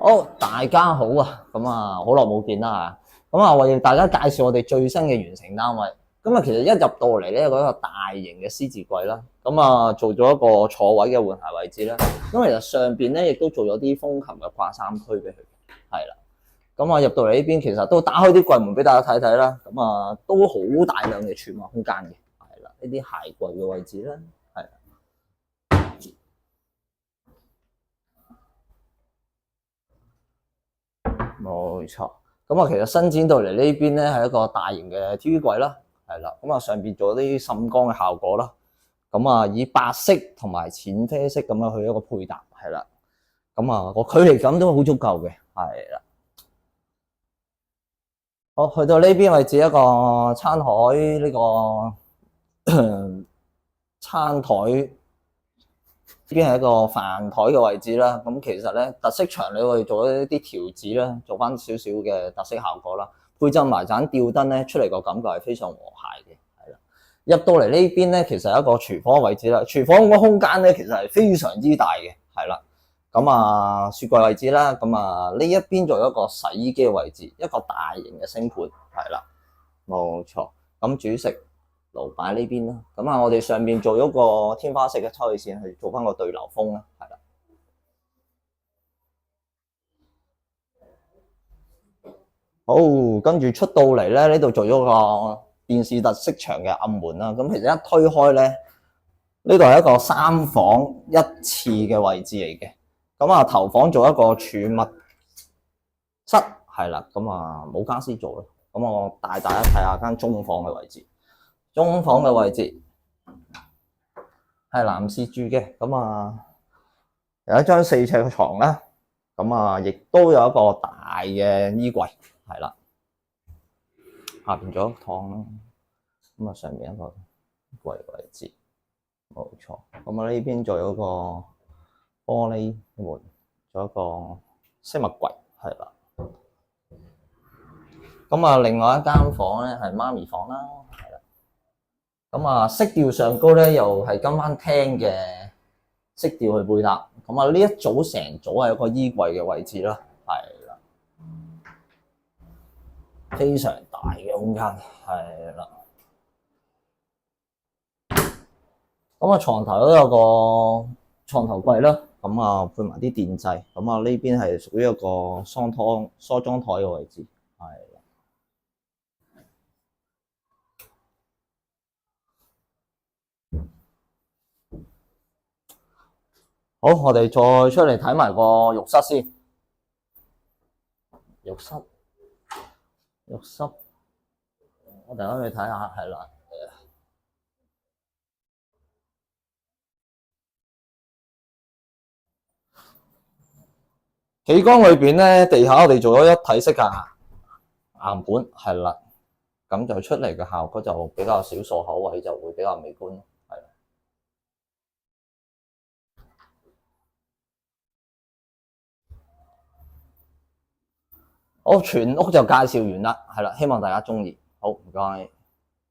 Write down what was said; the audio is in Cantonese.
好，大家好啊！咁啊，好耐冇見啦嚇。咁啊，為大家介紹我哋最新嘅完成單位。咁啊，其實一入到嚟咧，嗰個大型嘅獅字櫃啦。咁啊，做咗一個坐位嘅換鞋位置啦。咁其實上邊咧亦都做咗啲風琴嘅掛衫區俾佢。係啦。咁啊，入到嚟呢邊其實都打開啲櫃門俾大家睇睇啦。咁啊，都好大量嘅儲物空間嘅。係啦，呢啲鞋櫃嘅位置啦。係。冇錯，咁啊，其實伸展到嚟呢邊咧係一個大型嘅 TV 櫃啦，係啦，咁啊上邊做啲滲光嘅效果啦，咁啊以白色同埋淺啡色咁樣去一個配搭，係啦，咁啊個距離感都好足夠嘅，係啦。好，去到呢邊位置一個餐台呢個餐台。呢邊係一個飯台嘅位置啦，咁其實咧特色牆你可以做一啲調子啦，做翻少少嘅特色效果啦，配浸埋盞吊燈咧，出嚟個感覺係非常和諧嘅，係啦。入到嚟呢邊咧，其實係一個廚房嘅位置啦，廚房個空間咧其實係非常之大嘅，係啦。咁啊雪櫃位置啦，咁啊呢一邊做一個洗衣機嘅位置，一個大型嘅星盤，係啦，冇錯。咁煮食爐擺呢邊啦，咁啊，我哋上面做咗個天花式嘅抽氣扇去做翻個對流風啦，係啦。好，跟住出到嚟咧，呢度做咗個電視特色牆嘅暗門啦。咁其實一推開咧，呢度係一個3房1廁嘅位置嚟嘅。咁啊，頭房做一個儲物室，係啦。咁啊，冇家私做啦。咁我帶大家睇下間中房嘅位置。中房嘅位置係男士住嘅，咁啊有一張4尺嘅床啦，咁啊亦都有一個大嘅衣櫃，係啦，下邊仲有一個趟啦，咁啊上面一個櫃位置，冇錯，咁啊呢邊仲有一個玻璃門，仲有一個飾物櫃，係啦，咁啊另外一間房咧係媽咪房啦。咁啊，色調上高咧，又係跟翻廳嘅色調去配搭。咁啊，呢一組成組係一個衣櫃嘅位置啦，係啦，非常大嘅空間，係啦。咁啊，床頭都有個床頭櫃啦，咁啊配埋啲電掣。咁啊呢邊係屬於一個梳妝台嘅位置，係。好，我哋再出嚟睇埋個浴室先。浴室，我哋可以睇下，係啦。企缸裏邊咧，地下我哋做咗一體式嘅硬盤，係啦，咁就出嚟嘅效果就比較少數口位，就會比較美觀，係。好，全屋就介紹完啦，係啦，希望大家鍾意，好，唔該。